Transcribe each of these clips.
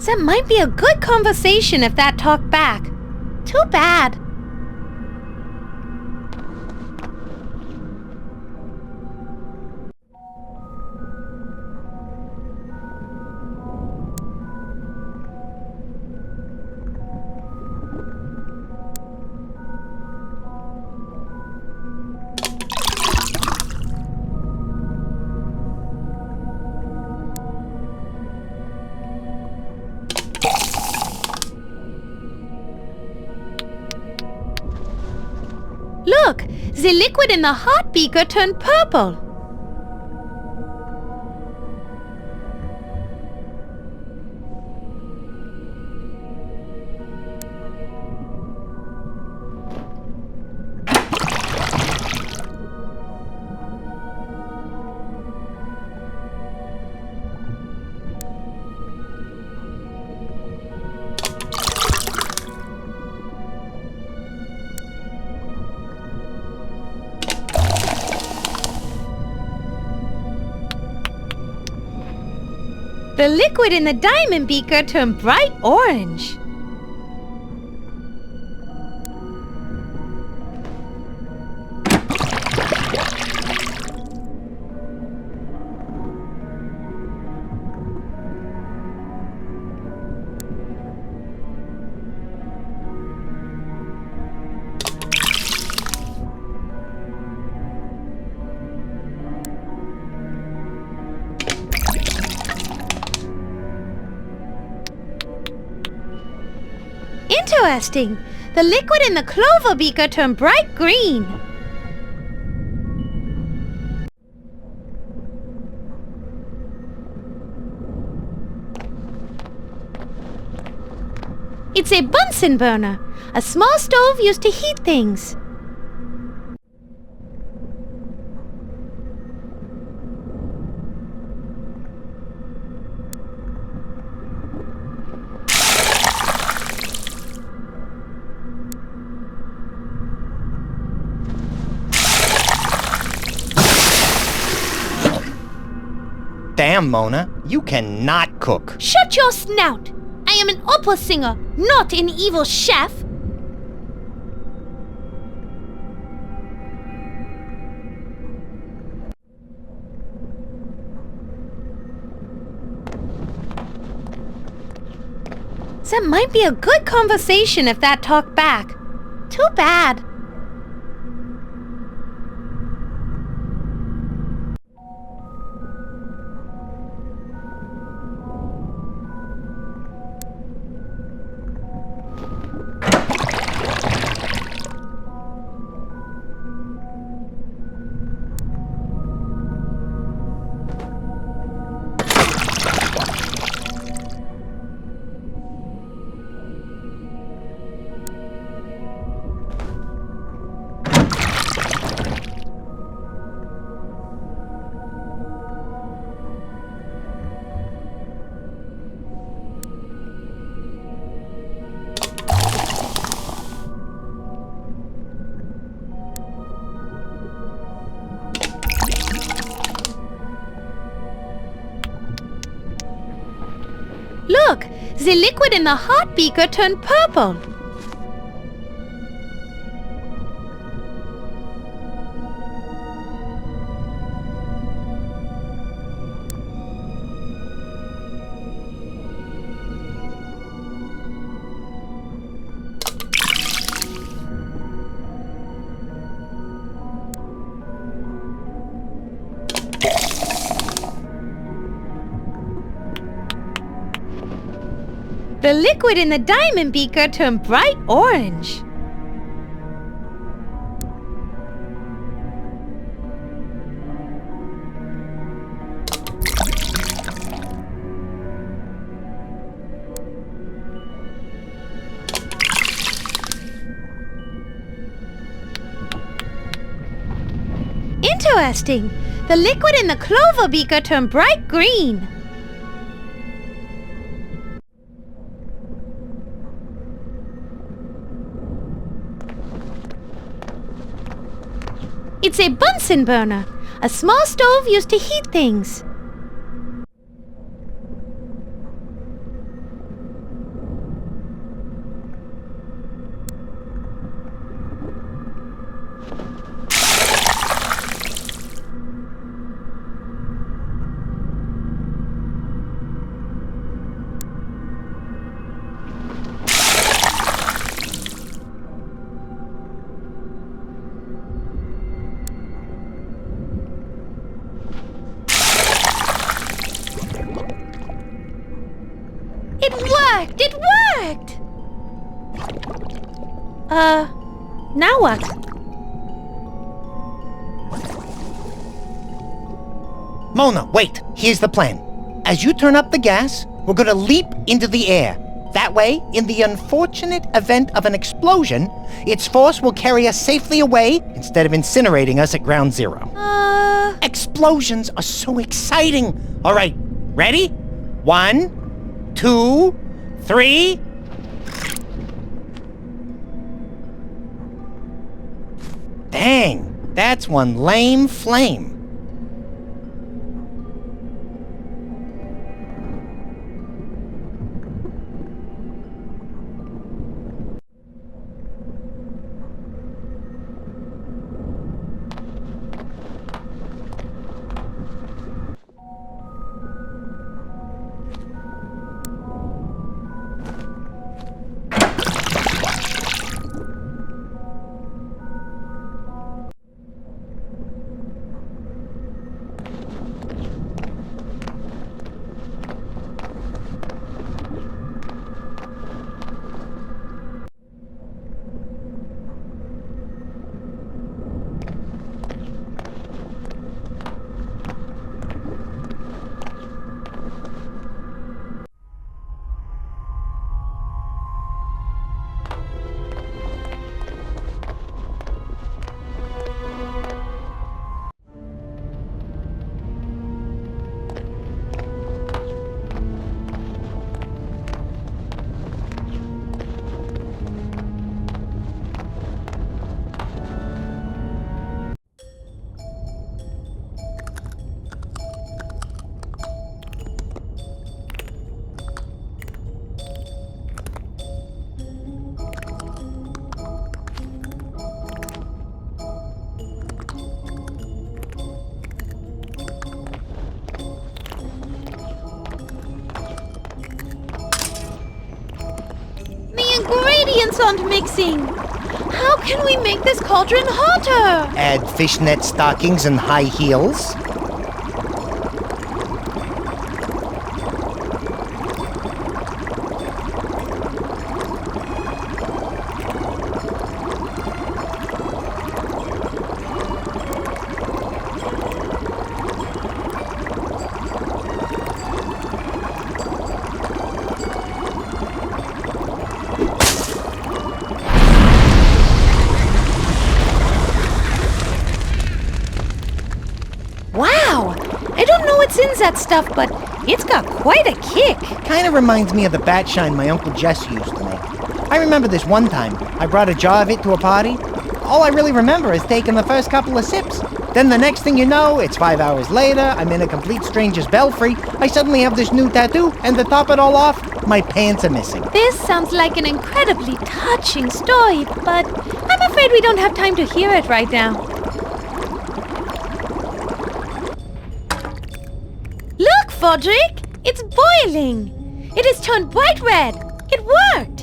That might be a good conversation if that talked back. Too bad. Look, the liquid in the hot beaker turned purple. The liquid in the diamond beaker turned bright orange. Interesting. The liquid in the clover beaker turned bright green. It's a Bunsen burner, a small stove used to heat things. Damn, Mona, you cannot cook. Shut your snout! I am an opera singer, not an evil chef. That might be a good conversation if that talked back. Too bad. Look, the liquid in the hot beaker turned purple. The liquid in the diamond beaker turned bright orange. Interesting. The liquid in the clover beaker turned bright green. It's a Bunsen burner, a small stove used to heat things. worked! It worked! Now what? Mona, wait. Here's the plan. As you turn up the gas, we're gonna leap into the air. That way, in the unfortunate event of an explosion, its force will carry us safely away instead of incinerating us at ground zero. Explosions are so exciting. All right, ready? 1, 2, 3. Dang, that's one lame flame. Ingredients aren't mixing. How can we make this cauldron hotter? Add fishnet stockings and high heels. Wow! I don't know what's in that stuff, but it's got quite a kick. Kinda reminds me of the bat shine my Uncle Jess used to make. I remember this one time, I brought a jar of it to a party. All I really remember is taking the first couple of sips. Then the next thing you know, it's 5 hours later, I'm in a complete stranger's belfry, I suddenly have this new tattoo, and to top it all off, my pants are missing. This sounds like an incredibly touching story, but I'm afraid we don't have time to hear it right now. Look, Fodrick! It's boiling! It has turned bright red! It worked!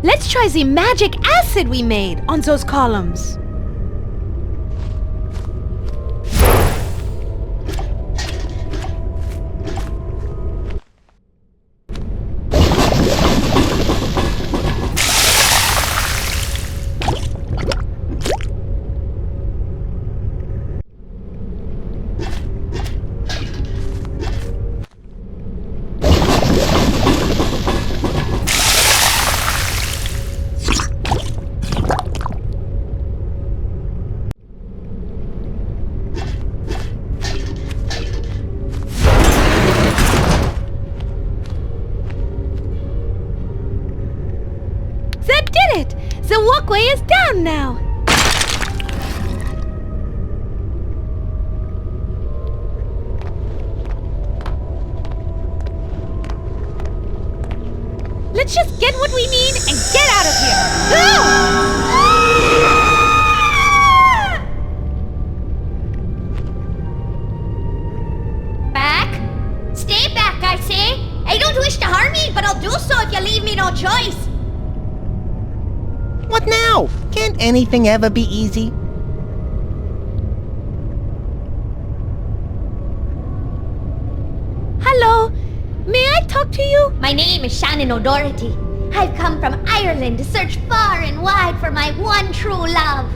Let's try the magic acid we made on those columns. on now. Let's just get what we need and get out of here. Back? Stay back, I say. I don't wish to harm you, but I'll do so if you leave me no choice. What now? Can't anything ever be easy? Hello. May I talk to you? My name is Shannon O'Doherty. I've come from Ireland to search far and wide for my one true love.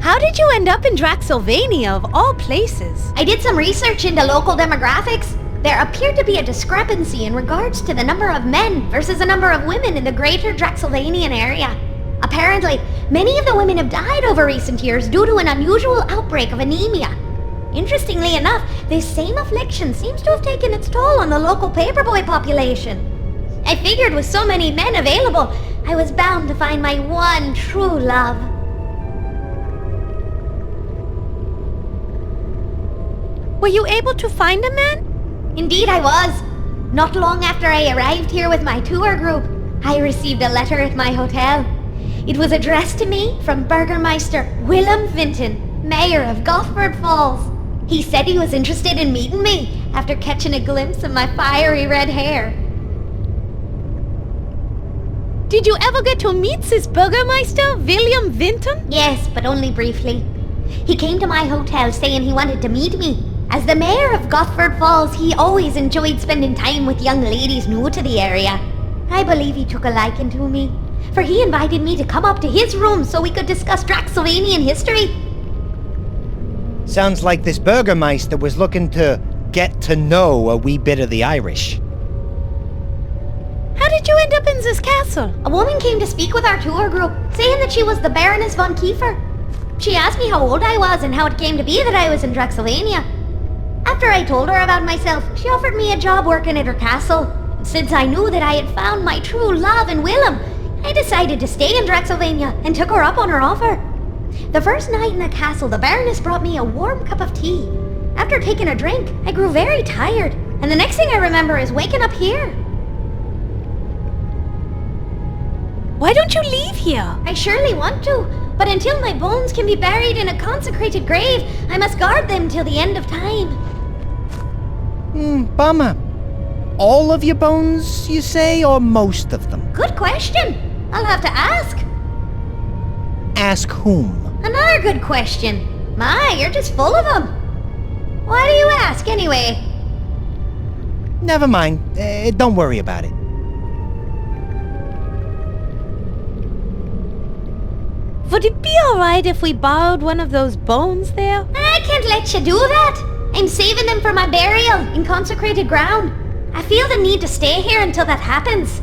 How did you end up in Draxylvania, of all places? I did some research into local demographics. There appeared to be a discrepancy in regards to the number of men versus the number of women in the greater Draxylvanian area. Apparently, many of the women have died over recent years due to an unusual outbreak of anemia. Interestingly enough, this same affliction seems to have taken its toll on the local paperboy population. I figured with so many men available, I was bound to find my one true love. Were you able to find a man? Indeed I was. Not long after I arrived here with my tour group, I received a letter at my hotel. It was addressed to me from Burgermeister Willem Vinton, Mayor of Gosford Falls. He said he was interested in meeting me after catching a glimpse of my fiery red hair. Did you ever get to meet this Burgermeister, William Vinton? Yes, but only briefly. He came to my hotel saying he wanted to meet me. As the mayor of Gosford Falls, he always enjoyed spending time with young ladies new to the area. I believe he took a liking to me, for he invited me to come up to his room so we could discuss Draxylvanian history. Sounds like this Burgermeister was looking to get to know a wee bit of the Irish. How did you end up in this castle? A woman came to speak with our tour group, saying that she was the Baroness von Kiefer. She asked me how old I was and how it came to be that I was in Draxylvania. After I told her about myself, she offered me a job working at her castle. Since I knew that I had found my true love in Willem, I decided to stay in Draxylvania and took her up on her offer. The first night in the castle, the Baroness brought me a warm cup of tea. After taking a drink, I grew very tired, and the next thing I remember is waking up here. Why don't you leave here? I surely want to, but until my bones can be buried in a consecrated grave, I must guard them till the end of time. Bummer. All of your bones, you say, or most of them? Good question. I'll have to ask. Ask whom? Another good question. My, you're just full of them. Why do you ask, anyway? Never mind. Don't worry about it. Would it be alright if we borrowed one of those bones there? I can't let you do that. I'm saving them for my burial in consecrated ground. I feel the need to stay here until that happens.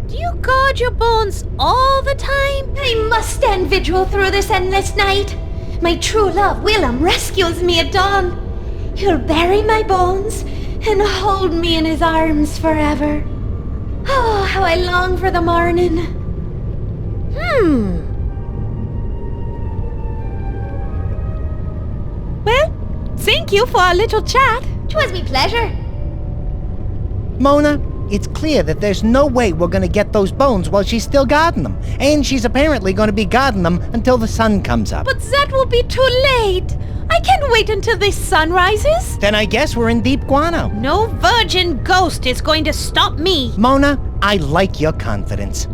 Do you guard your bones all the time? I must stand vigil through this endless night. My true love, Willem, rescues me at dawn. He'll bury my bones and hold me in his arms forever. Oh, how I long for the morning. Well, thank you for our little chat. 'Twas me pleasure. Mona, it's clear that there's no way we're gonna get those bones while she's still guarding them. And she's apparently gonna be guarding them until the sun comes up. But that will be too late. I can't wait until the sun rises. Then I guess we're in deep guano. No virgin ghost is going to stop me. Mona, I like your confidence.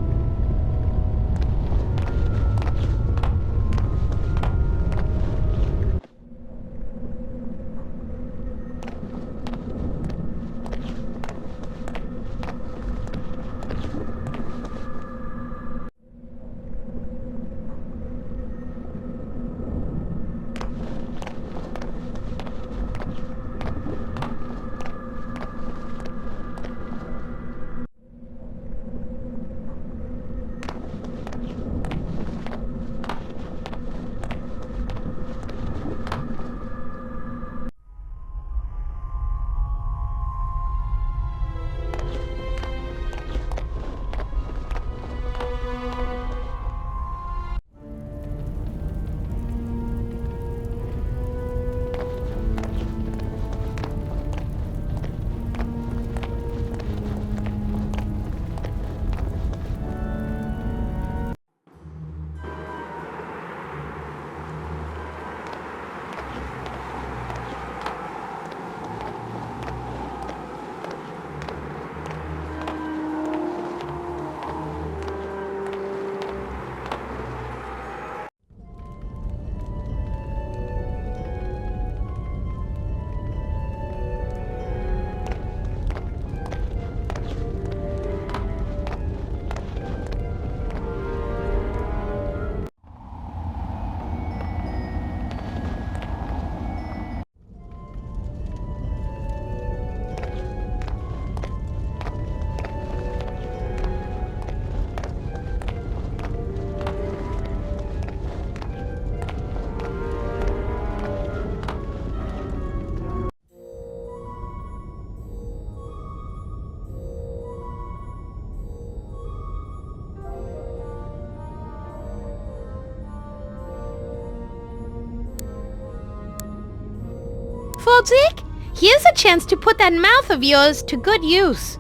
Fodzik? Here's a chance to put that mouth of yours to good use.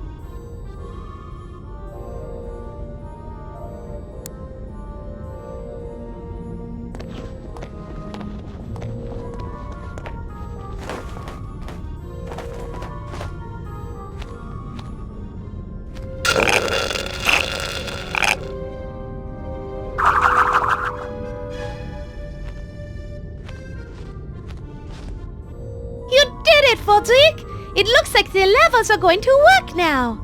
Fodzik! It looks like the levels are going to work now.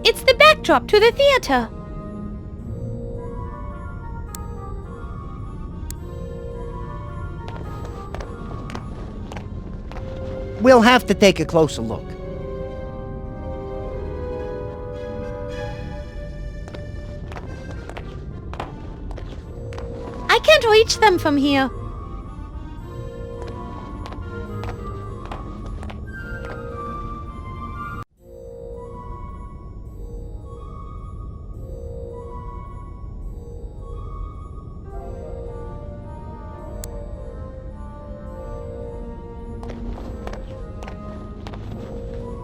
It's the backdrop to the theater. We'll have to take a closer look. I can't reach them from here.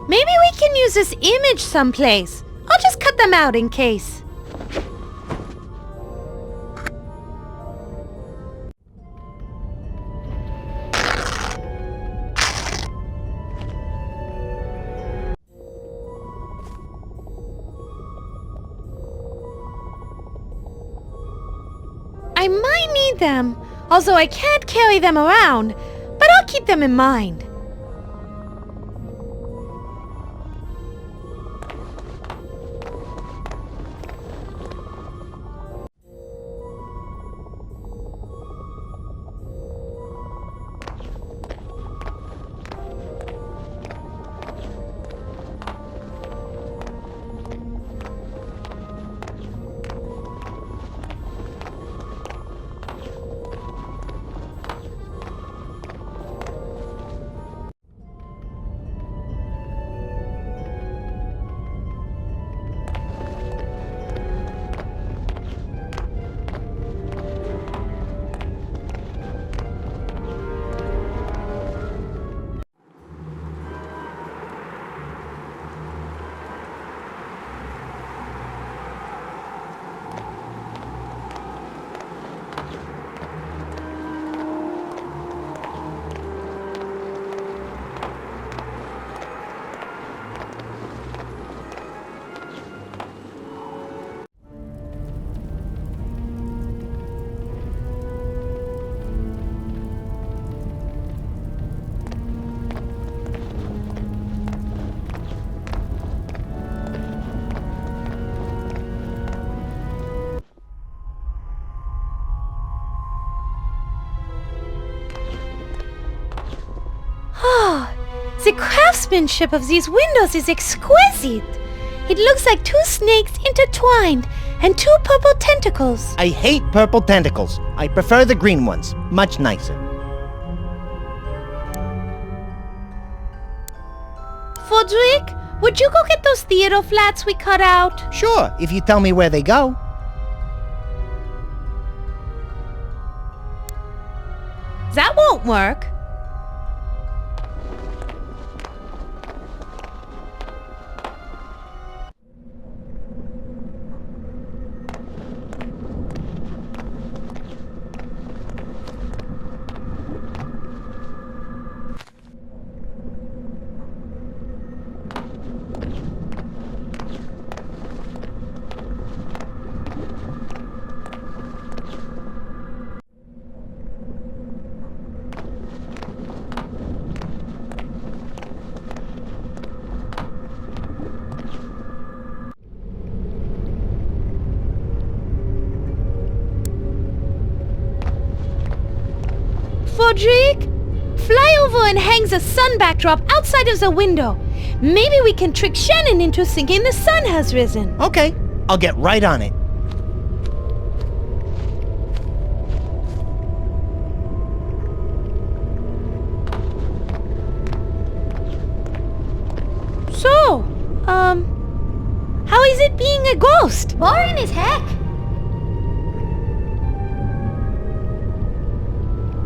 Maybe we can use this image someplace. I'll just cut them out in case. I might need them, although I can't carry them around, but I'll keep them in mind. The craftsmanship of these windows is exquisite. It looks like two snakes intertwined and two purple tentacles. I hate purple tentacles. I prefer the green ones. Much nicer. Fodzik, would you go get those theater flats we cut out? Sure, if you tell me where they go. That won't work. Fodrick! Fly over and hangs a sun backdrop outside of the window. Maybe we can trick Shannon into thinking the sun has risen. Okay, I'll get right on it. So, how is it being a ghost? Boring as heck.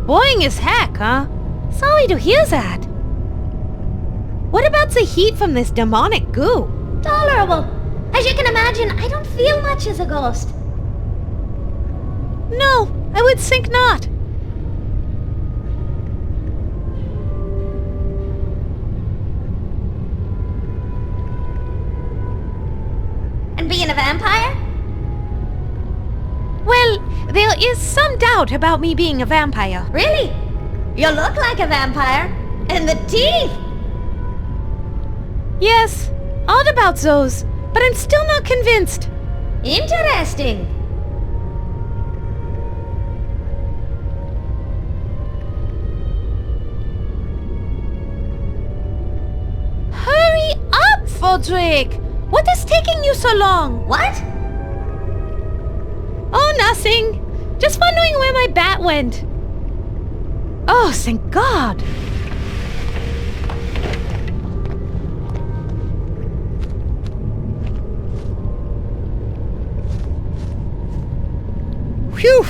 Boring as heck, huh? Sorry to hear that. What about the heat from this demonic goo? Tolerable. As you can imagine, I don't feel much as a ghost. No, I would think not. And being a vampire? Well, there is some doubt about me being a vampire. Really? You look like a vampire. And the teeth! Yes, odd about those, but I'm still not convinced. Interesting. Hurry up, Fodrick! What is taking you so long? What? Oh, nothing. Just wondering where my bat went. Oh, thank God. Phew!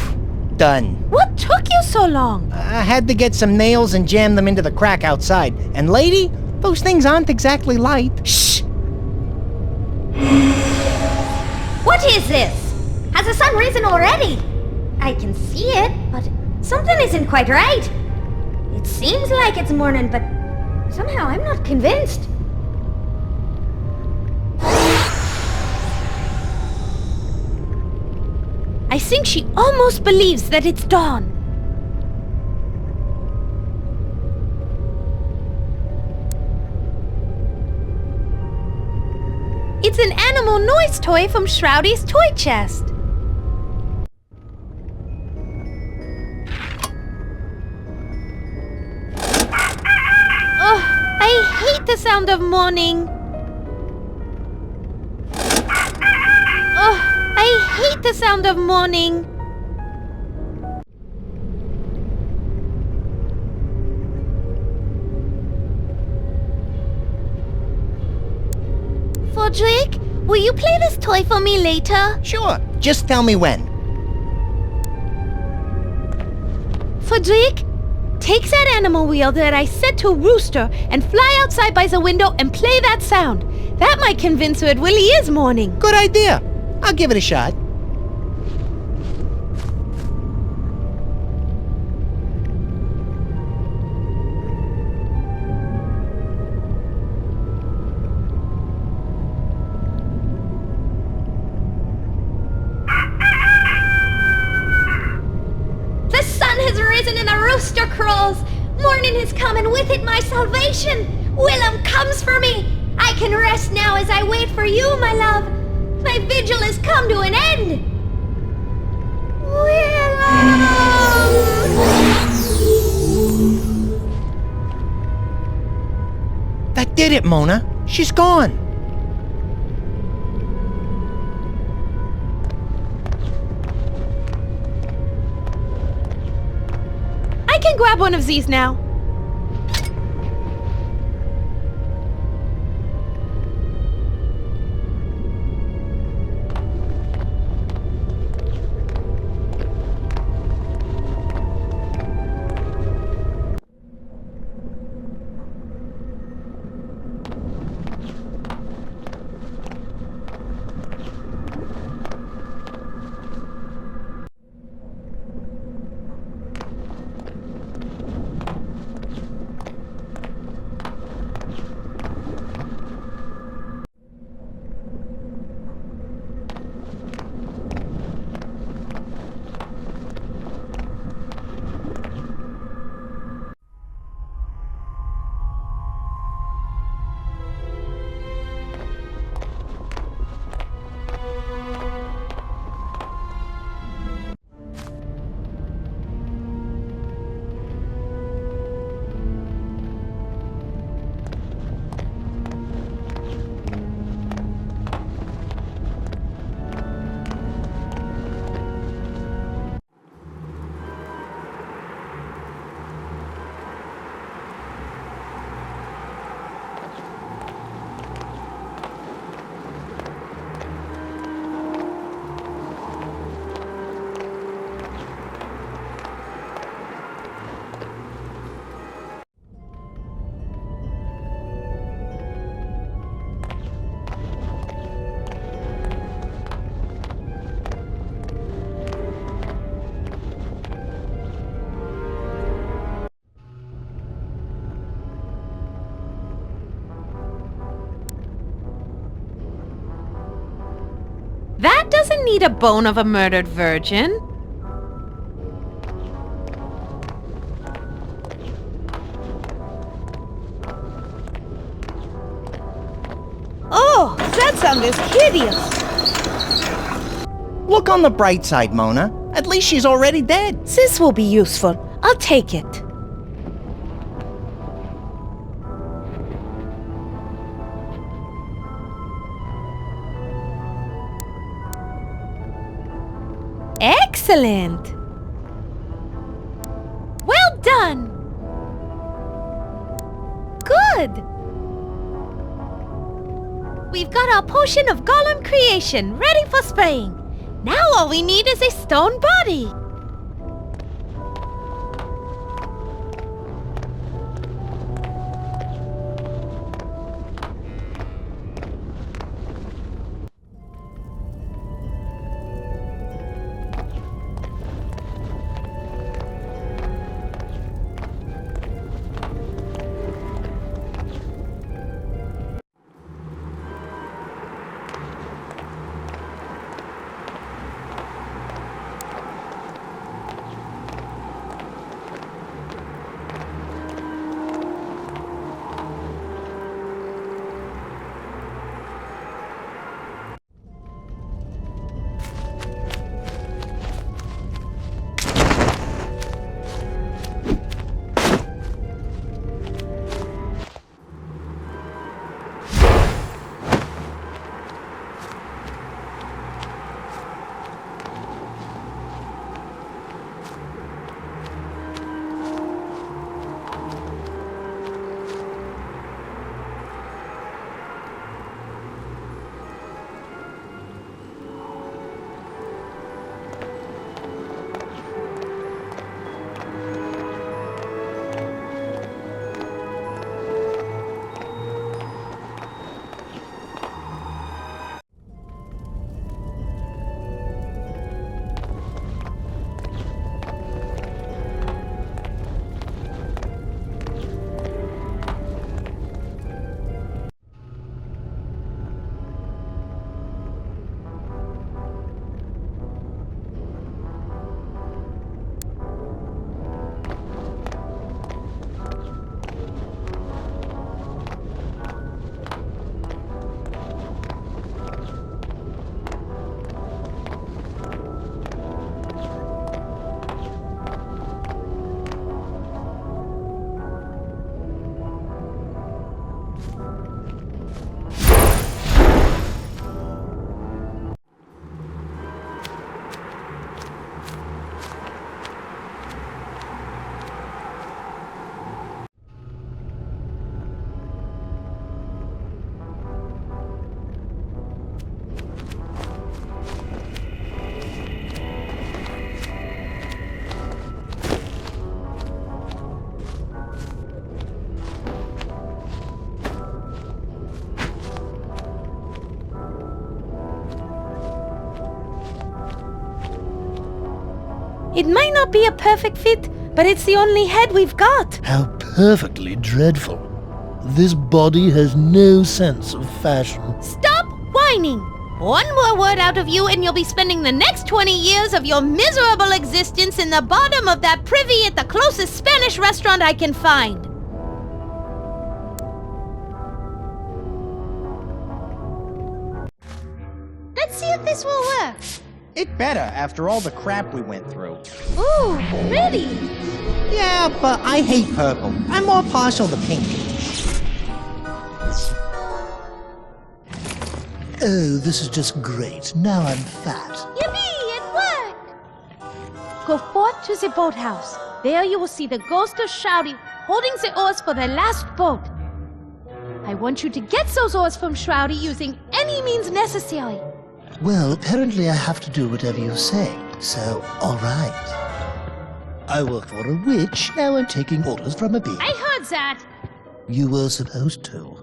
Done. What took you so long? I had to get some nails and jam them into the crack outside. And lady, those things aren't exactly light. Shh! What is this? Has the sun risen already? I can see it, but something isn't quite right. It seems like it's morning, but somehow I'm not convinced. I think she almost believes that it's dawn. It's an animal noise toy from Shroudy's toy chest. Ugh, I hate the sound of mourning. Ugh, I hate the sound of mourning. Fodrick, will you play this toy for me later? Sure, just tell me when. Fodrick, take that animal wheel that I set to rooster and fly outside by the window and play that sound. That might convince her it really is morning. Good idea. I'll give it a shot. The sun has risen and the rooster crows. Morning has come and with it my salvation. Willem comes for me. I can rest now as I wait for you, my love. My vigil has come to an end. Willem! That did it, Mona. She's gone. I can grab one of these now. That doesn't need a bone of a murdered virgin. Oh, that sound is hideous. Look on the bright side, Mona. At least she's already dead. This will be useful. I'll take it. Excellent! Well done! Good! We've got our potion of golem creation ready for spraying. Now all we need is a stone body. It might not be a perfect fit, but it's the only head we've got. How perfectly dreadful. This body has no sense of fashion. Stop whining! One more word out of you and you'll be spending the next 20 years of your miserable existence in the bottom of that privy at the closest Spanish restaurant I can find. Let's see if this will work. It better after all the crap we went through. Ooh, pretty! Yeah, but I hate purple. I'm more partial to pink. Oh, this is just great. Now I'm fat. Yippee! It worked! Go forth to the boathouse. There you will see the ghost of Shroudy holding the oars for the last boat. I want you to get those oars from Shroudy using any means necessary. Well, apparently I have to do whatever you say, so all right. I work for a witch, now I'm taking orders from a bee. I heard that. You were supposed to.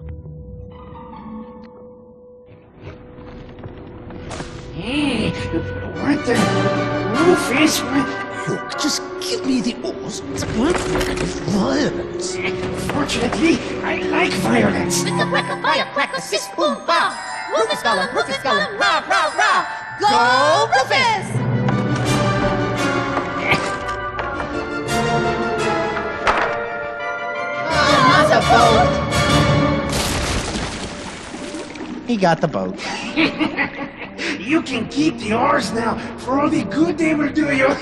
Hey, what the roof is what? Look, just give me the oars. What? Violence. Fortunately, I like violence. Fire, crack, assist, boom, bah! Roof is golem, rah, rah, rah! Go, Rufus! Not the boat! He got the boat. You can keep the oars now for all the good they will do you.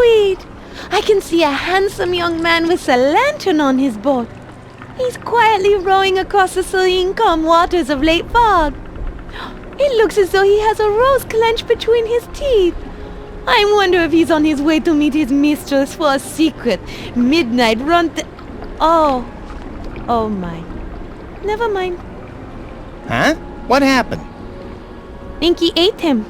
sweet. I can see a handsome young man with a lantern on his boat. He's quietly rowing across the serene-calm waters of Lake Fog. It looks as though he has a rose clenched between his teeth. I wonder if he's on his way to meet his mistress for a secret midnight run. Oh my. Never mind. Huh? What happened? Inky ate him.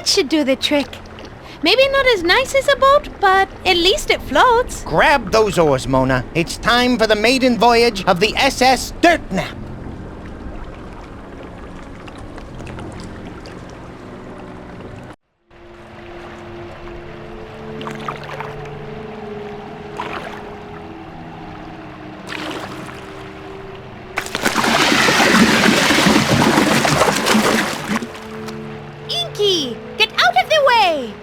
Should do the trick. Maybe not as nice as a boat, but at least it floats. Grab those oars, Mona. It's time for the maiden voyage of the SS Dirtnap. Get out of the way!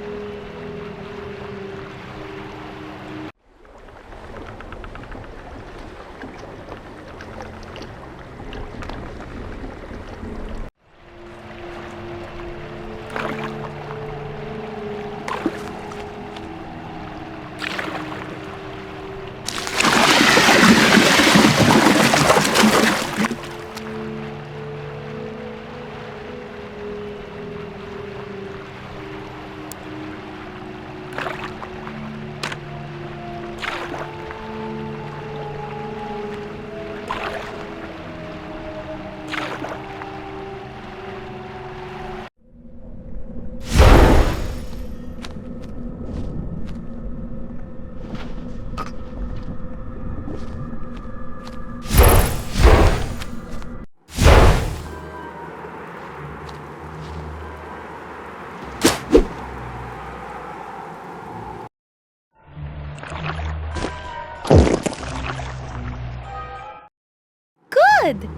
Good.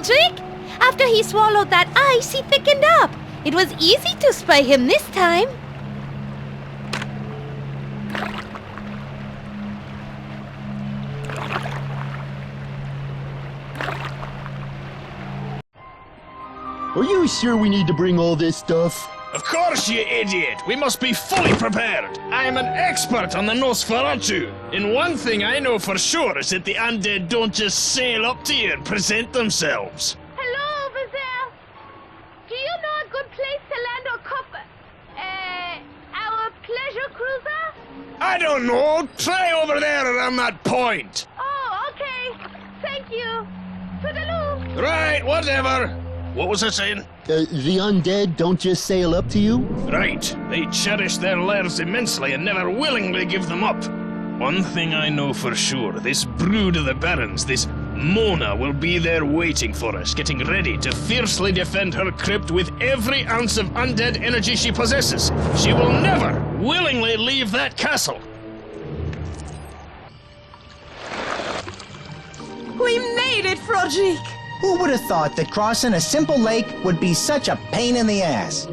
Trick? After he swallowed that ice, he thickened up. It was easy to spy him this time. Are you sure we need to bring all this stuff? Of course, you idiot! We must be fully prepared! I am an expert on the Nosferatu! And one thing I know for sure is that the undead don't just sail up to you and present themselves. Hello over there! Do you know a good place to land our pleasure cruiser? I don't know! Try over there around that point! Oh, okay. Thank you. Toodaloo! Right, whatever. What was I saying? The undead don't just sail up to you? Right. They cherish their lairs immensely and never willingly give them up. One thing I know for sure, this brood of the Barons, this Mona, will be there waiting for us, getting ready to fiercely defend her crypt with every ounce of undead energy she possesses. She will never willingly leave that castle. We made it, Froderick! Who would have thought that crossing a simple lake would be such a pain in the ass?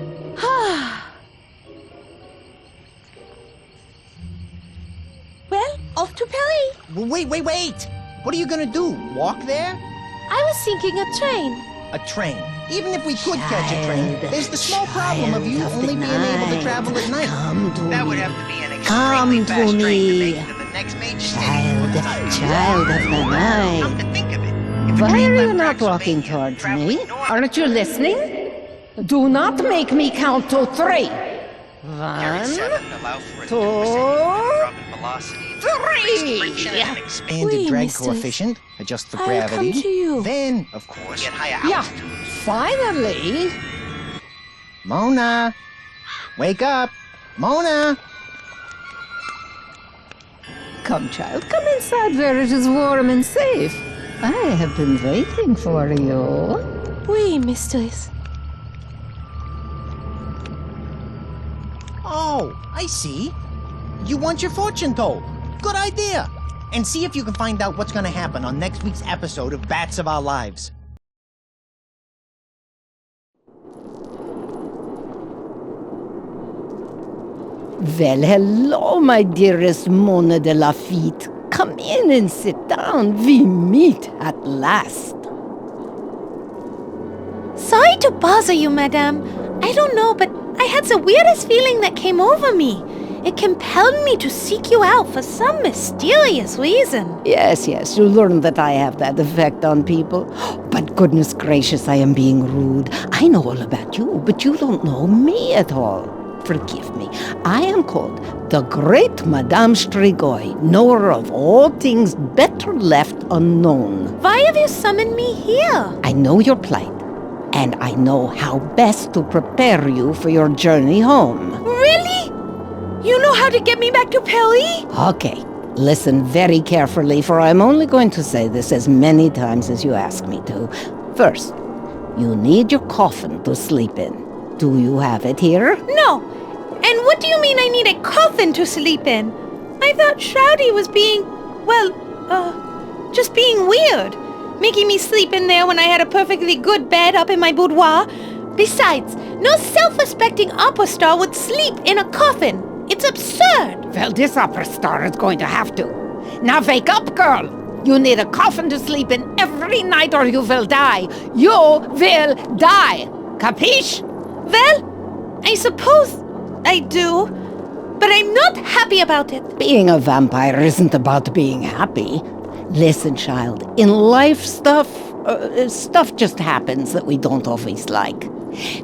Well, off to Paris. Wait! What are you gonna do? Walk there? I was thinking a train. A train. Even if we could catch a train, there's the small problem of you only being able to travel at night. That would have to be an extremely fast train to make it to the next major city. Child of the night. Come to think of it, if a Why train are you left not walking Transylvania, towards traveling me? north, Aren't you listening? Do not make me count to 3. carried 1, seven, allow for a 2, 2% drop in velocity, 3. friction and expanded Oui, drag mistress. coefficient, adjust for I'll gravity. come to you. Then, of course, get higher Yeah, altitudes. finally. Mona! Wake up! Mona! Come, child, come inside where it is warm and safe. I have been waiting for you. Oui, mistress. Oh, I see. You want your fortune told. Good idea. And see if you can find out what's gonna happen on next week's episode of Bats of Our Lives. Well, hello, my dearest Mona de Lafitte. Come in and sit down. We meet at last. Sorry to bother you, madame. I don't know, but I had the weirdest feeling that came over me. It compelled me to seek you out for some mysterious reason. Yes, you learn that I have that effect on people. But goodness gracious, I am being rude. I know all about you, but you don't know me at all. Forgive me. I am called the Great Madame Strigoi, knower of all things better left unknown. Why have you summoned me here? I know your plight, and I know how best to prepare you for your journey home. Really? You know how to get me back to Paris? Okay, listen very carefully, for I'm only going to say this as many times as you ask me to. First, you need your coffin to sleep in. Do you have it here? No. And what do you mean I need a coffin to sleep in? I thought Shroudy was being, just being weird. Making me sleep in there when I had a perfectly good bed up in my boudoir. Besides, no self-respecting opera star would sleep in a coffin. It's absurd. Well, this opera star is going to have to. Now wake up, girl. You need a coffin to sleep in every night or you will die. You will die. Capiche? Well, I suppose I do, but I'm not happy about it. Being a vampire isn't about being happy. Listen, child, in life stuff just happens that we don't always like.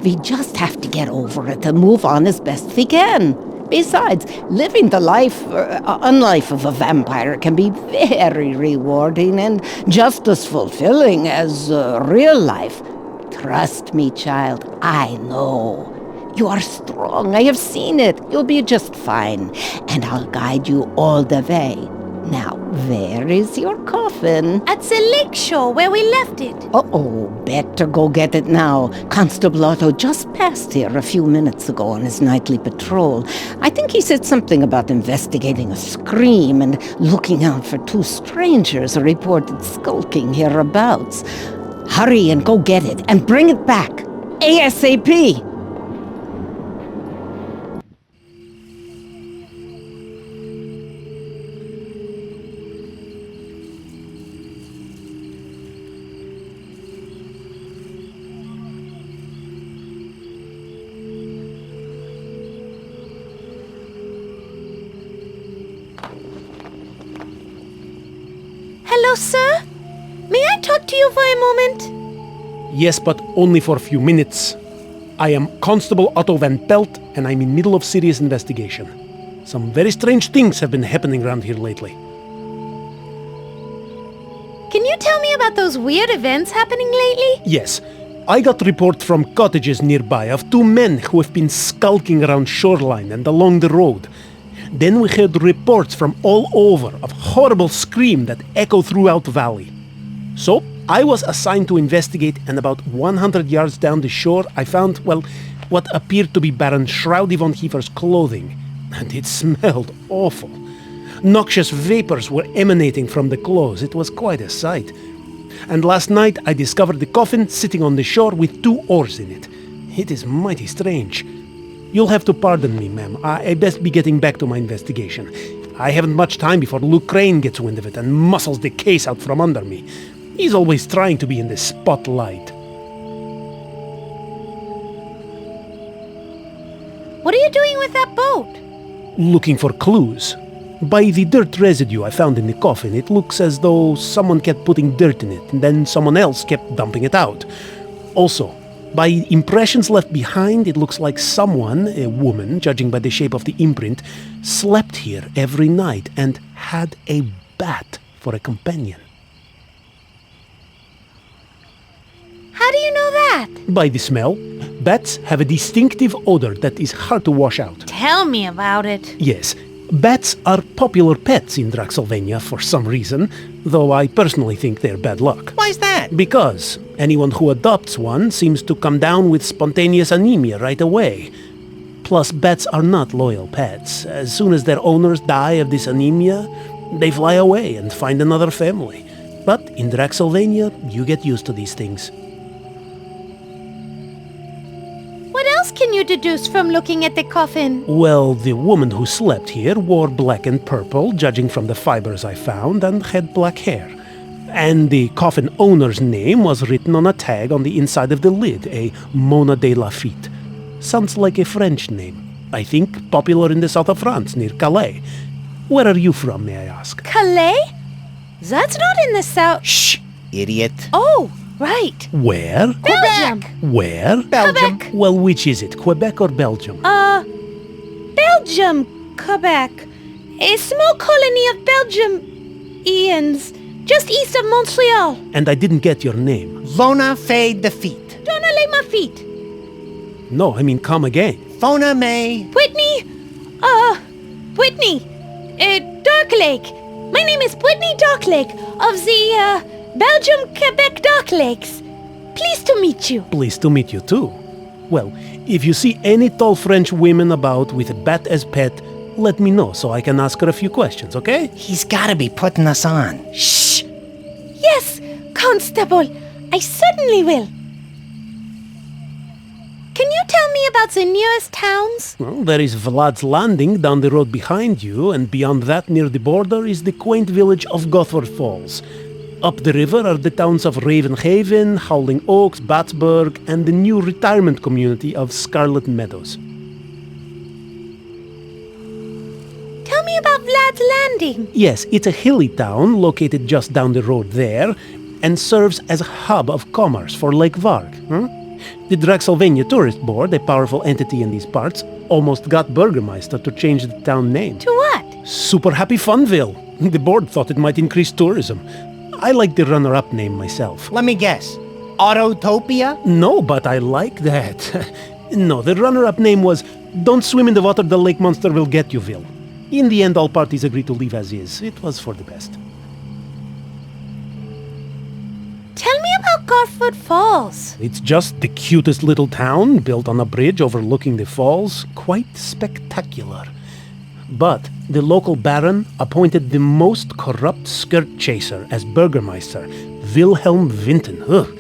We just have to get over it and move on as best we can. Besides, living the unlife of a vampire can be very rewarding and just as fulfilling as real life. Trust me, child, I know. You are strong, I have seen it. You'll be just fine, and I'll guide you all the way. Now, where is your coffin? At the lake shore where we left it. Uh-oh, better go get it now. Constable Otto just passed here a few minutes ago on his nightly patrol. I think he said something about investigating a scream and looking out for 2 strangers reported skulking hereabouts. Hurry and go get it, and bring it back. ASAP! Hello, sir? May I talk to you for a moment? Yes, but only for a few minutes. I am Constable Otto Van Pelt, and I'm in middle of serious investigation. Some very strange things have been happening around here lately. Can you tell me about those weird events happening lately? Yes, I got report from cottages nearby of 2 men who have been skulking around shoreline and along the road. Then we heard reports from all over of horrible screams that echo throughout the valley. So I was assigned to investigate, and about 100 yards down the shore I found, well, what appeared to be Baron Shroudy von Kiefer's clothing. And it smelled awful. Noxious vapors were emanating from the clothes. It was quite a sight. And last night I discovered the coffin sitting on the shore with 2 oars in it. It is mighty strange. You'll have to pardon me, ma'am. I best be getting back to my investigation. I haven't much time before Luke Crane gets wind of it and muscles the case out from under me. He's always trying to be in the spotlight. What are you doing with that boat? Looking for clues. By the dirt residue I found in the coffin, it looks as though someone kept putting dirt in it, and then someone else kept dumping it out. Also, by impressions left behind, it looks like someone, a woman, judging by the shape of the imprint, slept here every night and had a bat for a companion. How do you know that? By the smell. Bats have a distinctive odor that is hard to wash out. Tell me about it. Yes, bats are popular pets in Draxylvania for some reason, though I personally think they're bad luck. Why's that? Because anyone who adopts one seems to come down with spontaneous anemia right away. Plus, bats are not loyal pets. As soon as their owners die of this anemia, they fly away and find another family. But in Draxylvania, you get used to these things. What else can you deduce from looking at the coffin? Well, the woman who slept here wore black and purple, judging from the fibers I found, and had black hair. And the coffin owner's name was written on a tag on the inside of the lid, a Mona de Lafitte. Sounds like a French name. I think popular in the south of France, near Calais. Where are you from, may I ask? Calais? That's not in the south. Shh, idiot. Oh, right. Where? Belgium. Where? Belgium. Quebec. Well, which is it, Quebec or Belgium? Belgium, Quebec. A small colony of Belgium-ians, just east of Montreal. And I didn't get your name. Lona Fay Defeat. Donna lay my feet. No, I mean come again. Fona May. Whitney. Whitney. Dark Lake. My name is Whitney Dark Lake of the, Belgium-Quebec Dark Lakes. Pleased to meet you. Pleased to meet you too. Well, if you see any tall French women about with a bat as pet, let me know so I can ask her a few questions, okay? He's gotta be putting us on. Shh. Yes, Constable. I certainly will. Can you tell me about the nearest towns? Well, there is Vlad's Landing down the road behind you, and beyond that, near the border, is the quaint village of Gothard Falls. Up the river are the towns of Ravenhaven, Howling Oaks, Battsburg, and the new retirement community of Scarlet Meadows. Tell me about Vlad's Landing. Yes, it's a hilly town located just down the road there, and serves as a hub of commerce for Lake Varg. The Draxylvania Tourist Board, a powerful entity in these parts, almost got Burgermeister to change the town name. To what? Super Happy Funville. The board thought it might increase tourism. I like the runner-up name myself. Let me guess. Autotopia? No, but I like that. No, the runner-up name was Don't Swim in the Water, the Lake Monster Will Get You-ville. In the end, all parties agreed to leave as is. It was for the best. Tell me about Garford Falls. It's just the cutest little town, built on a bridge overlooking the falls. Quite spectacular. But the local baron appointed the most corrupt skirt chaser as Burgermeister, Wilhelm Vinten. Ugh.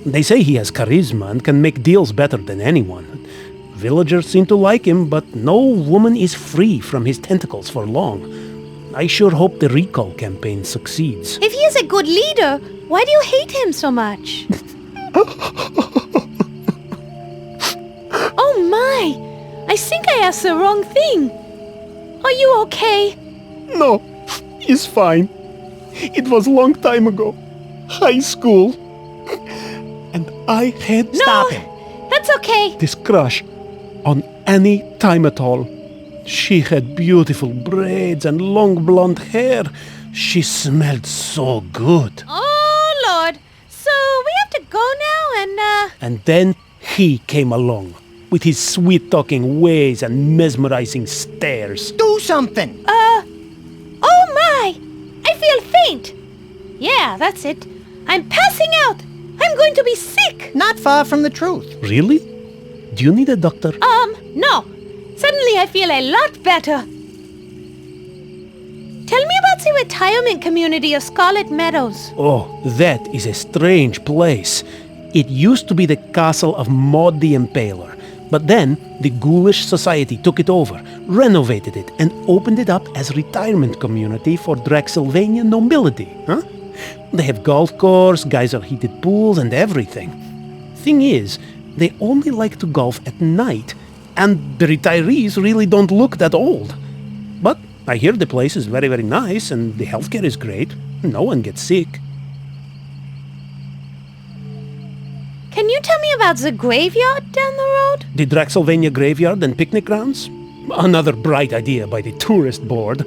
They say he has charisma and can make deals better than anyone. Villagers seem to like him, but no woman is free from his tentacles for long. I sure hope the recall campaign succeeds. If he is a good leader, why do you hate him so much? Oh my! I think I asked the wrong thing. Are you okay? No, it's fine. It was a long time ago. High school. And I had... Stop him. That's okay. This crush on any time at all. She had beautiful braids and long blonde hair. She smelled so good. Oh, Lord. So we have to go now and, And then he came along. with his sweet-talking ways and mesmerizing stares. Do something! Oh my! I feel faint! Yeah, that's it. I'm passing out! I'm going to be sick! Not far from the truth. Really? Do you need a doctor? No. Suddenly I feel a lot better. Tell me about the retirement community of Scarlet Meadows. Oh, that is a strange place. It used to be the castle of Maud the Impaler, but then the Ghoulish Society took it over, renovated it, and opened it up as a retirement community for Draxylvania nobility, huh? They have golf course, geyser-heated pools, and everything. Thing is, they only like to golf at night, and the retirees really don't look that old. But I hear the place is very, very nice, and the healthcare is great. No one gets sick. Can you tell me about the graveyard down the road? The Draxylvania graveyard and picnic grounds? Another bright idea by the tourist board.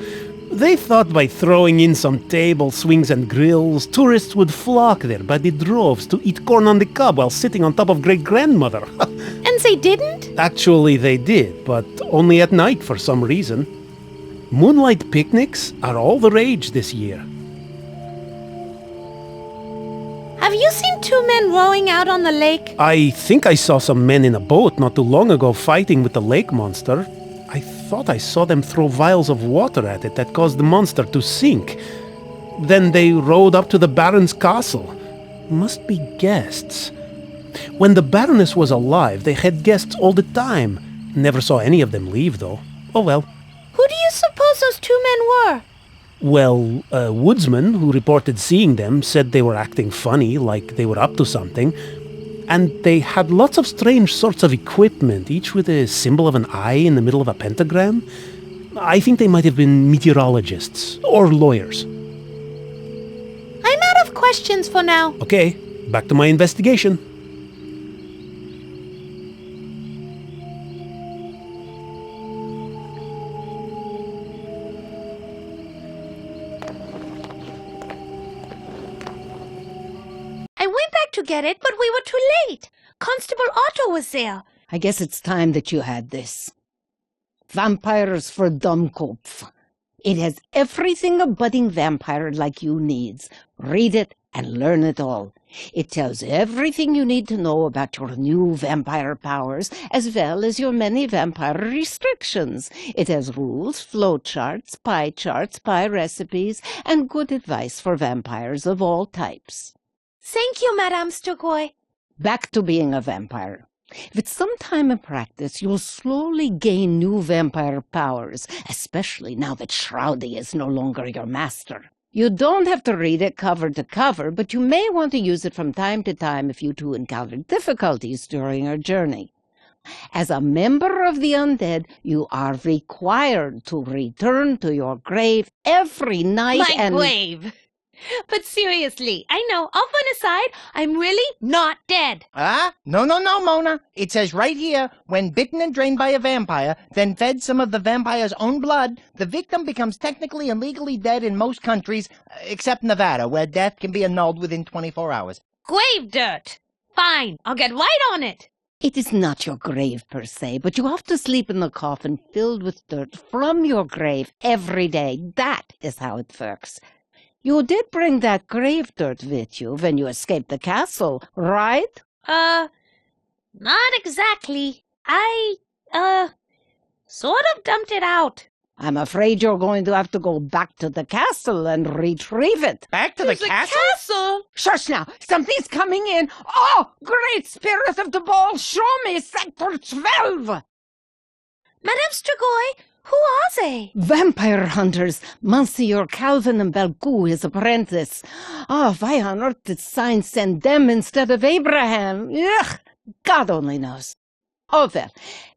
They thought by throwing in some tables, swings, and grills, tourists would flock there by the droves to eat corn on the cob while sitting on top of great-grandmother. And they didn't? Actually, they did, but only at night for some reason. Moonlight picnics are all the rage this year. Have you seen two men rowing out on the lake? I think I saw some men in a boat not too long ago fighting with the lake monster. I thought I saw them throw vials of water at it that caused the monster to sink. Then they rowed up to the Baron's castle. Must be guests. When the Baroness was alive, they had guests all the time. Never saw any of them leave, though. Oh well. Who do you suppose those two men were? Well, a woodsman who reported seeing them said they were acting funny, like they were up to something. And they had lots of strange sorts of equipment, each with a symbol of an eye in the middle of a pentagram. I think they might have been meteorologists or lawyers. I'm out of questions for now. Okay, back to my investigation. I went back to get it, but we were too late. Constable Otto was there. I guess it's time that you had this. Vampires for Dummkopf. It has everything a budding vampire like you needs. Read it and learn it all. It tells everything you need to know about your new vampire powers, as well as your many vampire restrictions. It has rules, flowcharts, pie recipes, and good advice for vampires of all types. Thank you, Madame Sturgoy. Back to being a vampire. With some time in practice, you'll slowly gain new vampire powers, especially now that Shroudy is no longer your master. You don't have to read it cover to cover, but you may want to use it from time to time if you two encounter difficulties during your journey. As a member of the undead, you are required to return to your grave every night My grave. But seriously, I know, off on a side, I'm really not dead. No, Mona. It says right here, when bitten and drained by a vampire, then fed some of the vampire's own blood, the victim becomes technically and legally dead in most countries, except Nevada, where death can be annulled within 24 hours. Grave dirt. Fine, I'll get right on it. It is not your grave per se, but you have to sleep in a coffin filled with dirt from your grave every day. That is how it works. You did bring that grave dirt with you when you escaped the castle, right? Not exactly. I, sort of dumped it out. I'm afraid you're going to have to go back to the castle and retrieve it. Back to the castle? Shush now! Something's coming in! Oh, great spirit of the ball, show me Sector 12! Madame Sturgoy, who are they? Vampire hunters, Monsieur Calvin and Belgou, his apprentice. Oh, why on earth did sign send them instead of Abraham? Ugh, God only knows. Oh, well,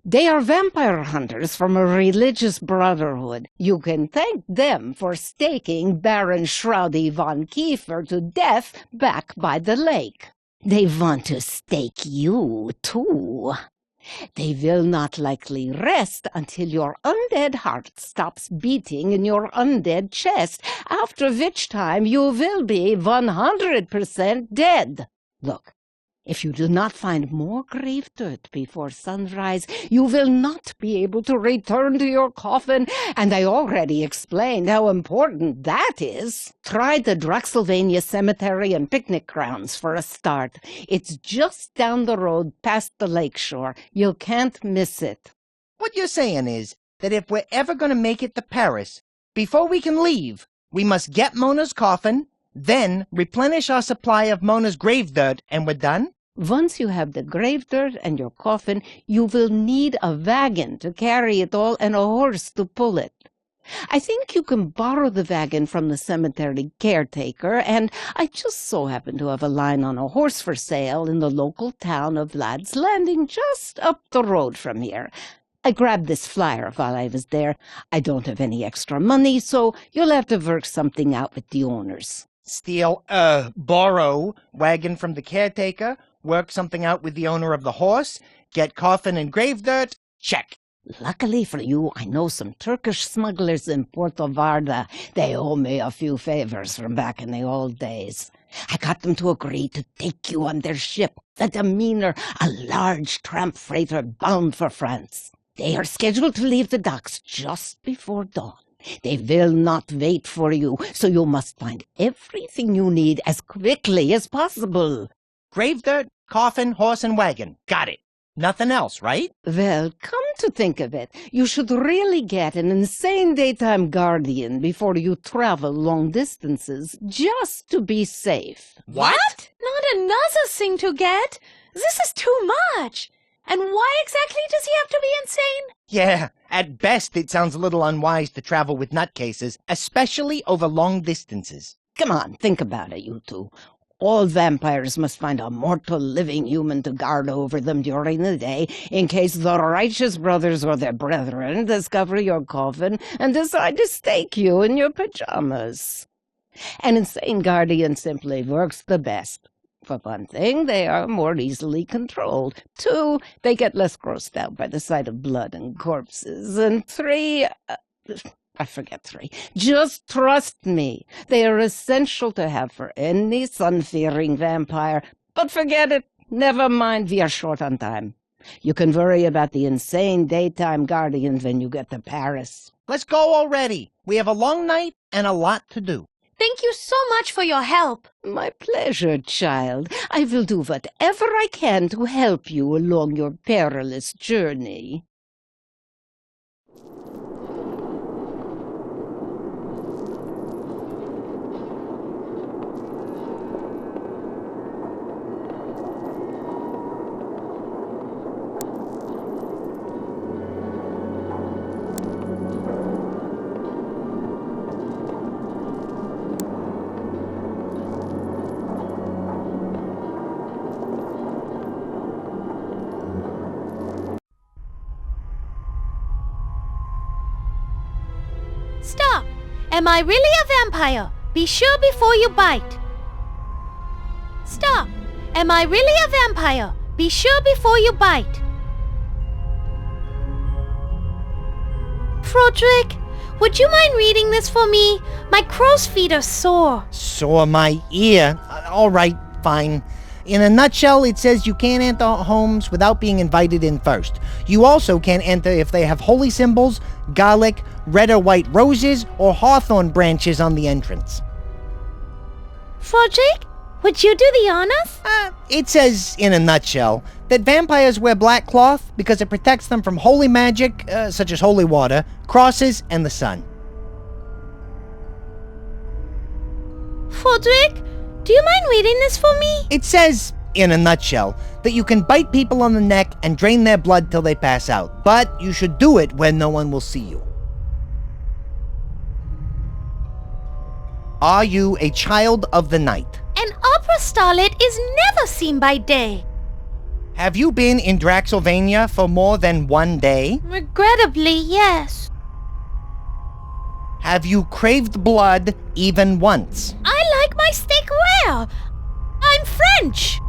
they are vampire hunters from a religious brotherhood. You can thank them for staking Baron Shroudy von Kiefer to death back by the lake. They want to stake you, too. They will not likely rest until your undead heart stops beating in your undead chest, after which time you will be 100% dead. Look, If you do not find more grave dirt before sunrise, you will not be able to return to your coffin, and I already explained how important that is. Try the Drexylvania Cemetery and Picnic Grounds for a start. It's just down the road past the lakeshore. You can't miss it. What you're saying is that if we're ever going to make it to Paris, before we can leave, we must get Mona's coffin, then replenish our supply of Mona's grave dirt, and we're done? Once you have the grave dirt and your coffin, you will need a wagon to carry it all and a horse to pull it. I think you can borrow the wagon from the cemetery caretaker, and I just so happen to have a line on a horse for sale in the local town of Lad's Landing, just up the road from here. I grabbed this flyer while I was there. I don't have any extra money, so you'll have to work something out with the owners. Borrow wagon from the caretaker, work something out with the owner of the horse, get coffin and grave dirt, check. Luckily for you, I know some Turkish smugglers in Puerto Varda. They owe me a few favors from back in the old days. I got them to agree to take you on their ship, the Demeanor, a large tramp freighter bound for France. They are scheduled to leave the docks just before dawn. They will not wait for you, so you must find everything you need as quickly as possible. Grave dirt, coffin, horse, and wagon. Got it. Nothing else, right? Well, come to think of it, you should really get an insane daytime guardian before you travel long distances, just to be safe. What? Not another thing to get? This is too much. And why exactly does he have to be insane? Yeah, at best it sounds a little unwise to travel with nutcases, especially over long distances. Come on, think about it, you two. All vampires must find a mortal living human to guard over them during the day, in case the righteous brothers or their brethren discover your coffin and decide to stake you in your pajamas. An insane guardian simply works the best. For one thing, they are more easily controlled. 2, they get less grossed out by the sight of blood and corpses. And 3, I forget 3. Just trust me. They are essential to have for any sun-fearing vampire. But forget it. Never mind, we are short on time. You can worry about the insane daytime guardian when you get to Paris. Let's go already. We have a long night and a lot to do. Thank you so much for your help. My pleasure, child. I will do whatever I can to help you along your perilous journey. Stop! Am I really a vampire? Be sure before you bite. Stop! Am I really a vampire? Be sure before you bite. Frodrick, would you mind reading this for me? My crow's feet are sore. Sore my ear. All right, fine. In a nutshell, it says you can't enter homes without being invited in first. You also can't enter if they have holy symbols, garlic, red or white roses, or hawthorn branches on the entrance. Frodrick, would you do the honors? It says, in a nutshell, that vampires wear black cloth because it protects them from holy magic, such as holy water, crosses, and the sun. Frodrick, do you mind reading this for me? It says, in a nutshell, that you can bite people on the neck and drain their blood till they pass out, but you should do it when no one will see you. Are you a child of the night? An opera starlet is never seen by day. Have you been in Drexylvania for more than one day? Regrettably, yes. Have you craved blood even once? I like my steak rare. I'm French.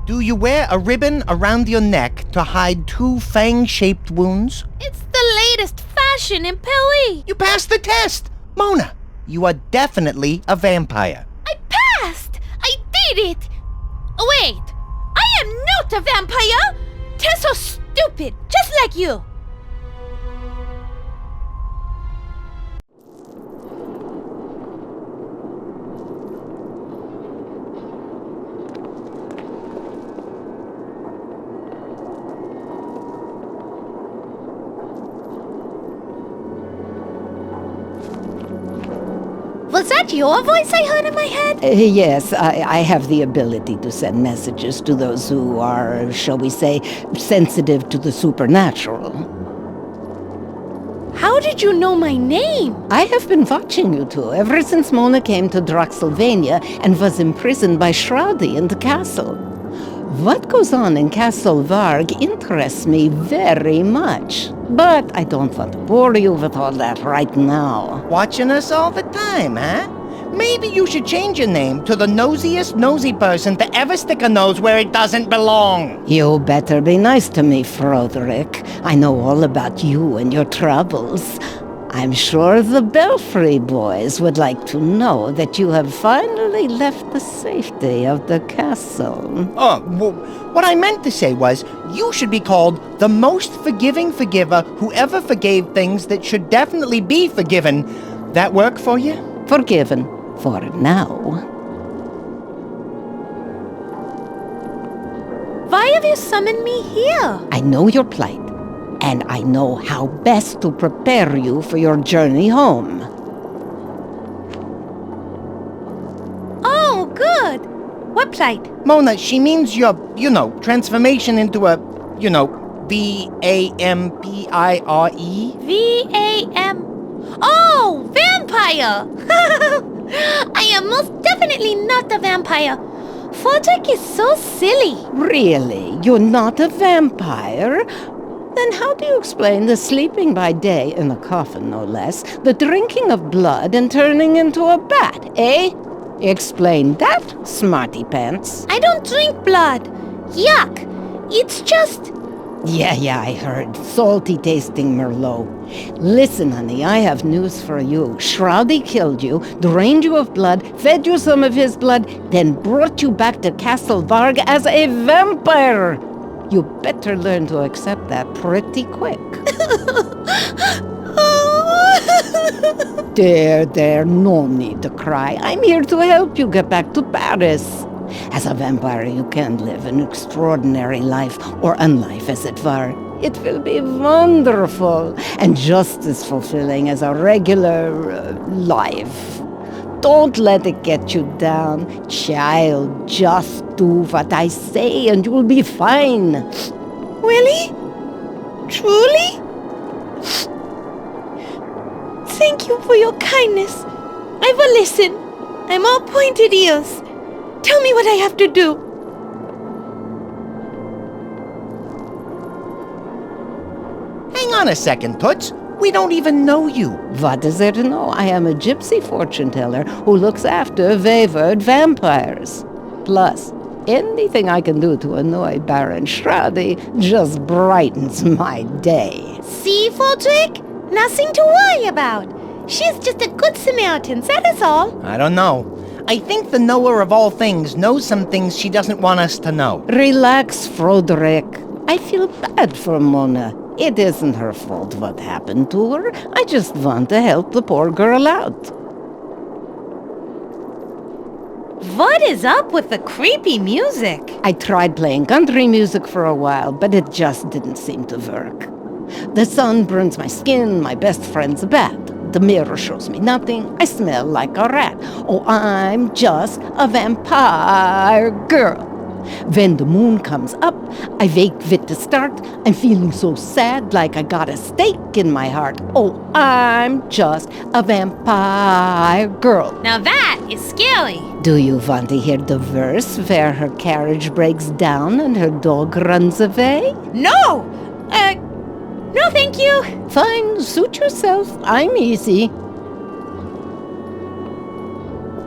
Do you wear a ribbon around your neck to hide 2 fang-shaped wounds? It's the latest fashion in Paris. You passed the test! Mona, you are definitely a vampire. I passed! I did it! Oh, wait, I not a vampire! They're so stupid, just like you! Was that your voice I heard in my head? Yes, I have the ability to send messages to those who are, shall we say, sensitive to the supernatural. How did you know my name? I have been watching you two ever since Mona came to Draxylvania and was imprisoned by Shroudy in the castle. What goes on in Castle Varg interests me very much. But I don't want to bore you with all that right now. Watching us all the time, huh? Maybe you should change your name to the nosiest nosy person to ever stick a nose where it doesn't belong. You better be nice to me, Froderick. I know all about you and your troubles. I'm sure the Belfry boys would like to know that you have finally left the safety of the castle. Oh, well, what I meant to say was, you should be called the most forgiving forgiver who ever forgave things that should definitely be forgiven. That work for you? Forgiven for now. Why have you summoned me here? I know your plight, and I know how best to prepare you for your journey home. Oh, good. What plight? Mona, she means your, transformation into a, vampire. V-A-M. Oh, vampire! I am most definitely not a vampire. Fodrick is so silly. Really? You're not a vampire? Then how do you explain the sleeping by day, in a coffin no less, the drinking of blood and turning into a bat, eh? Explain that, smarty pants. I don't drink blood. Yuck. It's just... Yeah, I heard. Salty tasting Merlot. Listen, honey, I have news for you. Shroudy killed you, drained you of blood, fed you some of his blood, then brought you back to Castle Varg as a vampire. You better learn to accept that pretty quick. There, no need to cry. I'm here to help you get back to Paris. As a vampire, you can live an extraordinary life, or unlife as it were. It will be wonderful, and just as fulfilling as a regular life. Don't let it get you down. Child, just do what I say and you'll be fine. Really? Truly? Thank you for your kindness. I will listen. I'm all pointed ears. Tell me what I have to do. Hang on a second, Toots. We don't even know you. What is there to know? I am a gypsy fortune teller who looks after wayward vampires. Plus, anything I can do to annoy Baron Shroudy just brightens my day. See, Fodrick? Nothing to worry about. She's just a good Samaritan, that is all. I don't know. I think the knower of all things knows some things she doesn't want us to know. Relax, Froderick. I feel bad for Mona. It isn't her fault what happened to her. I just want to help the poor girl out. What is up with the creepy music? I tried playing country music for a while, but it just didn't seem to work. The sun burns my skin, my best friend's a bat. The mirror shows me nothing, I smell like a rat. Oh, I'm just a vampire girl. When the moon comes up, I wake with the start. I'm feeling so sad, like I got a stake in my heart. Oh, I'm just a vampire girl. Now that is scary. Do you want to hear the verse where her carriage breaks down and her dog runs away? No! No, thank you. Fine, suit yourself. I'm easy.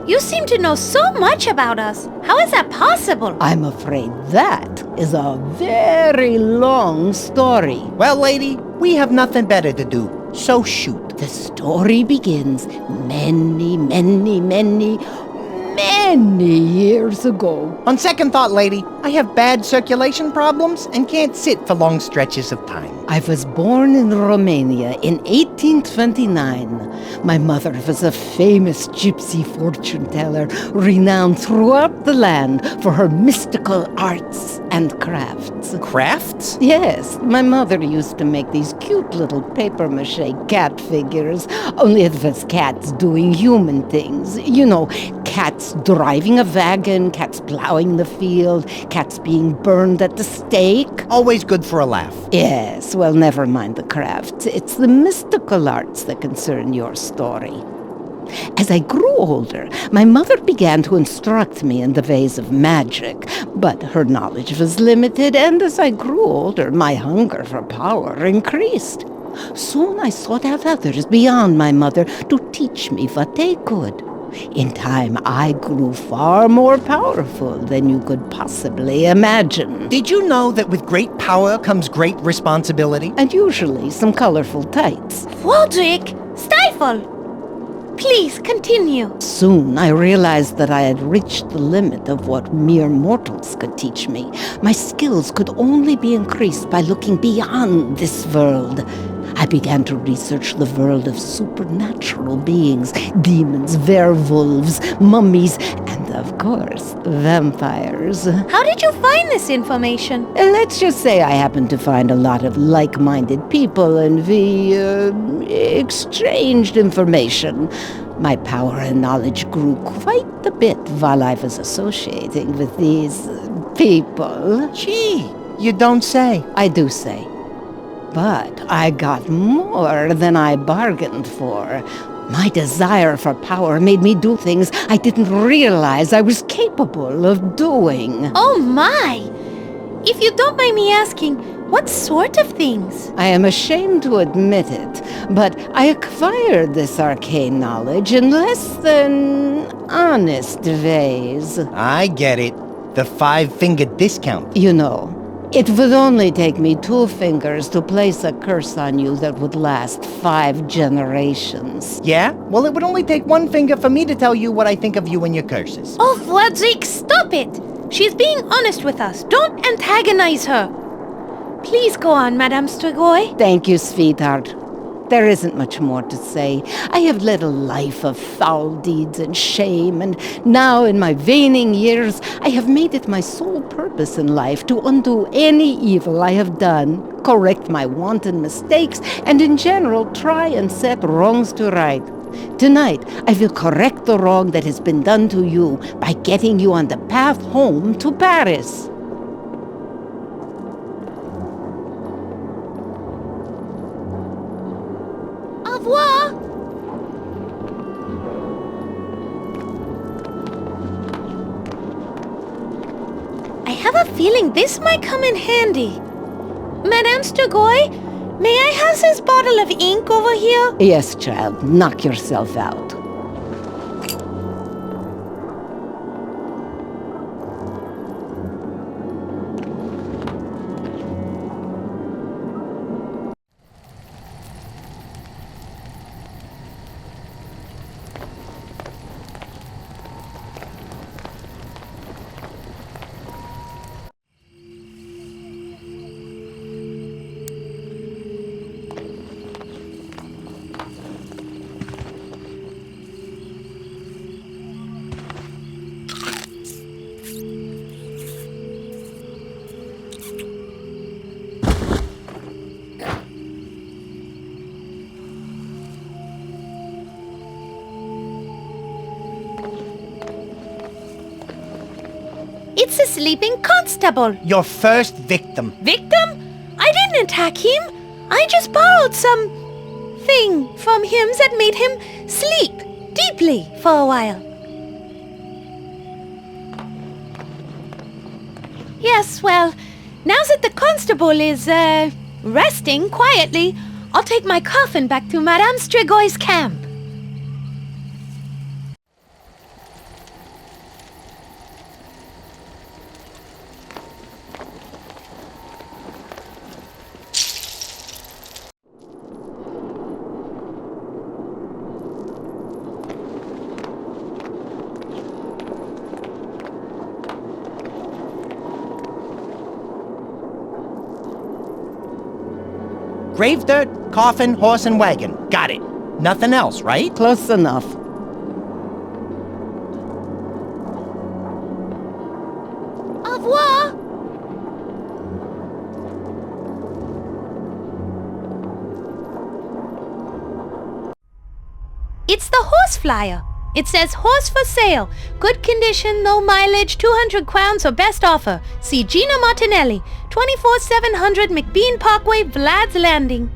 You seem to know so much about us. How is that possible? I'm afraid that is a very long story. Well, lady, we have nothing better to do, so shoot. The story begins many many years ago. On second thought, lady, I have bad circulation problems and can't sit for long stretches of time. I was born in Romania in 1829. My mother was a famous gypsy fortune teller, renowned throughout the land for her mystical arts and crafts. Crafts? Yes, my mother used to make these cute little papier-mâché cat figures, only it was cats doing human things. You know, cats driving a wagon, cats plowing the field, cats being burned at the stake. Always good for a laugh. Yes, well, never mind the crafts. It's the mystical arts that concern your story. As I grew older, my mother began to instruct me in the ways of magic, but her knowledge was limited, and as I grew older, my hunger for power increased. Soon I sought out others beyond my mother to teach me what they could. In time, I grew far more powerful than you could possibly imagine. Did you know that with great power comes great responsibility? And usually some colorful tights. Roderick, stifle! Please, continue. Soon I realized that I had reached the limit of what mere mortals could teach me. My skills could only be increased by looking beyond this world. I began to research the world of supernatural beings, demons, werewolves, mummies, and of course, vampires. How did you find this information? Let's just say I happened to find a lot of like-minded people, and we exchanged information. My power and knowledge grew quite a bit while I was associating with these people. Gee, you don't say. I do say. But I got more than I bargained for. My desire for power made me do things I didn't realize I was capable of doing. Oh my! If you don't mind me asking, what sort of things? I am ashamed to admit it, but I acquired this arcane knowledge in less than honest ways. I get it. The 5-finger discount. You know, it would only take me 2 fingers to place a curse on you that would last 5 generations. Yeah? Well, it would only take 1 finger for me to tell you what I think of you and your curses. Oh, Roderick, stop it! She's being honest with us. Don't antagonize her. Please go on, Madame Strigoi. Thank you, sweetheart. There isn't much more to say. I have led a life of foul deeds and shame, and now in my waning years, I have made it my sole purpose in life to undo any evil I have done, correct my wanton mistakes, and in general try and set wrongs to right. Tonight, I will correct the wrong that has been done to you by getting you on the path home to Paris. Au revoir! I have a feeling this might come in handy. Madame Strigoi, may I have this bottle of ink over here? Yes, child, knock yourself out. It's a sleeping constable. Your first victim. Victim? I didn't attack him. I just borrowed some thing from him that made him sleep deeply for a while. Yes, well, now that the constable is, resting quietly, I'll take my coffin back to Madame Strigoi's camp. Grave dirt, coffin, horse, and wagon. Got it. Nothing else, right? Close enough. Au revoir! It's the horse flyer. It says horse for sale. Good condition, no mileage, 200 crowns or best offer. See Gina Martinelli, 24-700 McBean Parkway, Vlad's Landing.